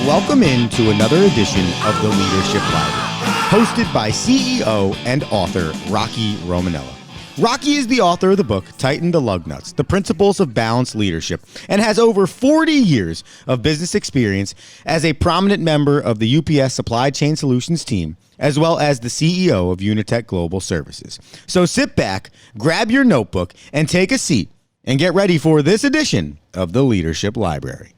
Welcome into another edition of the Leadership Library, hosted by CEO and author Rocky Romanella. Rocky is the author of the book Tighten the Lug Nuts, The Principles of Balanced Leadership, and has over 40 years of business experience as a prominent member of the UPS Supply Chain Solutions team, as well as the CEO of Unitech Global Services. So sit back, grab your notebook, and take a seat, and get ready for this edition of the Leadership Library.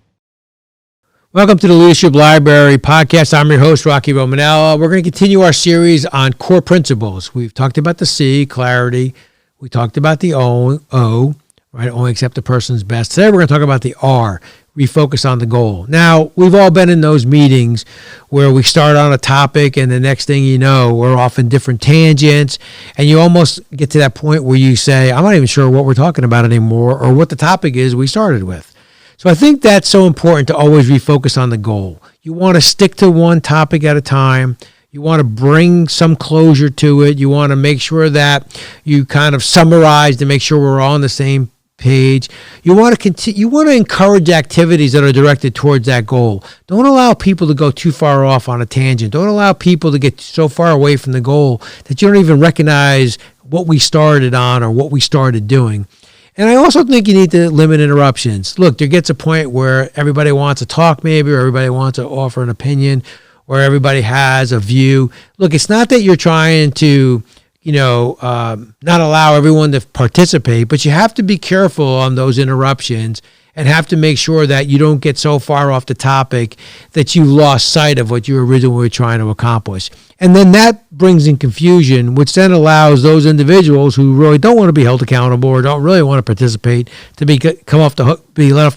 Welcome to the Leadership Library podcast. I'm your host, Rocky Romanella. We're going to continue our series on core principles. We've talked about the C, clarity. We talked about the O, right? Only accept the person's best. Today, we're going to talk about the R, refocus on the goal. Now, we've all been in those meetings where we start on a topic and the next thing you know, we're off in different tangents, and you almost get to that point where you say, I'm not even sure what we're talking about anymore or what the topic is we started with. So I think that's so important to always refocus on the goal. You want to stick to one topic at a time. You want to bring some closure to it. You want to make sure that you kind of summarize to make sure we're all on the same page. You want to continue. You want to encourage activities that are directed towards that goal. Don't allow people to go too far off on a tangent. Don't allow people to get so far away from the goal that you don't even recognize what we started on or what we started doing. And I also think you need to limit interruptions. Look, there gets a point where everybody wants to talk maybe, or everybody wants to offer an opinion, or everybody has a view. Look, it's not that you're trying to, not allow everyone to participate, but you have to be careful on those interruptions and have to make sure that you don't get so far off the topic that you lost sight of what you originally were trying to accomplish. And then that brings in confusion, which then allows those individuals who really don't want to be held accountable or don't really want to participate to be let off the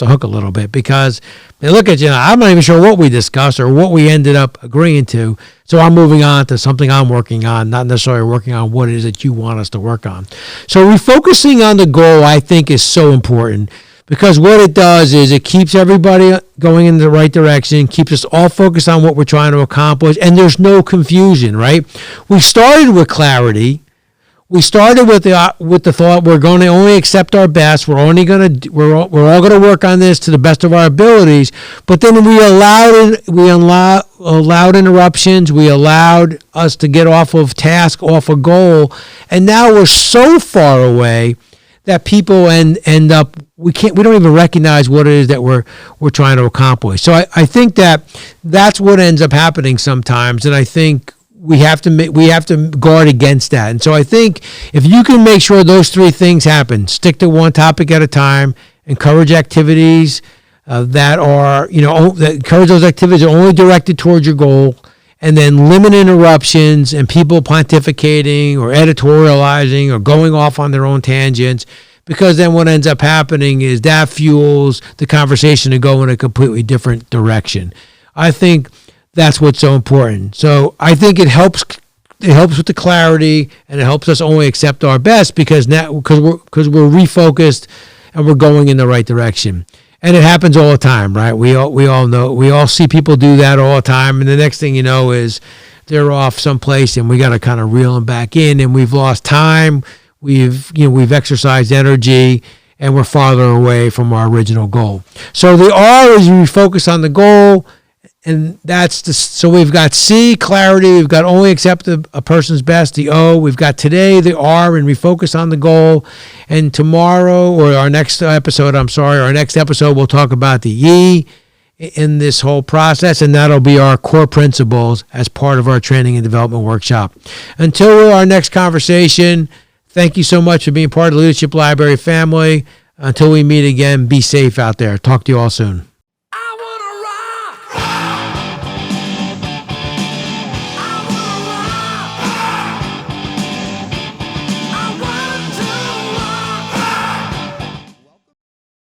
hook a little bit, because they look at you, I'm not even sure what we discussed or what we ended up agreeing to, so I'm moving on to something I'm working on, not necessarily working on what it is that you want us to work on. So refocusing on the goal, I think, is so important. Because what it does is it keeps everybody going in the right direction, keeps us all focused on what we're trying to accomplish, and there's no confusion, right? We started with clarity. We started with the thought we're going to only accept our best. We're all going to work on this to the best of our abilities. But then we allowed interruptions. We allowed us to get off of task, off a goal, and now we're so far away that people end up, we don't even recognize what it is that we're trying to accomplish. So I think that's what ends up happening sometimes, and I think we have to guard against that. And so I think if you can make sure those three things happen, stick to one topic at a time, encourage activities that encourage those activities that are only directed towards your goal, and then limit interruptions and people pontificating or editorializing or going off on their own tangents, because then what ends up happening is that fuels the conversation to go in a completely different direction. I think that's what's so important. So I think it helps with the clarity, and it helps us only accept our best because we're refocused and we're going in the right direction. And it happens all the time, right? We all know, we all see people do that all the time. And the next thing you know is they're off someplace, and we got to kind of reel them back in, and we've lost time. We've exercised energy, and we're farther away from our original goal. So the R is refocus on the goal. And so we've got C, clarity. We've got only accept a person's best, the O. We've got today, the R, and refocus on the goal. And tomorrow, or our next episode, we'll talk about the E in this whole process, and that'll be our core principles as part of our training and development workshop. Until our next conversation, thank you so much for being part of the Leadership Library family. Until we meet again, be safe out there. Talk to you all soon.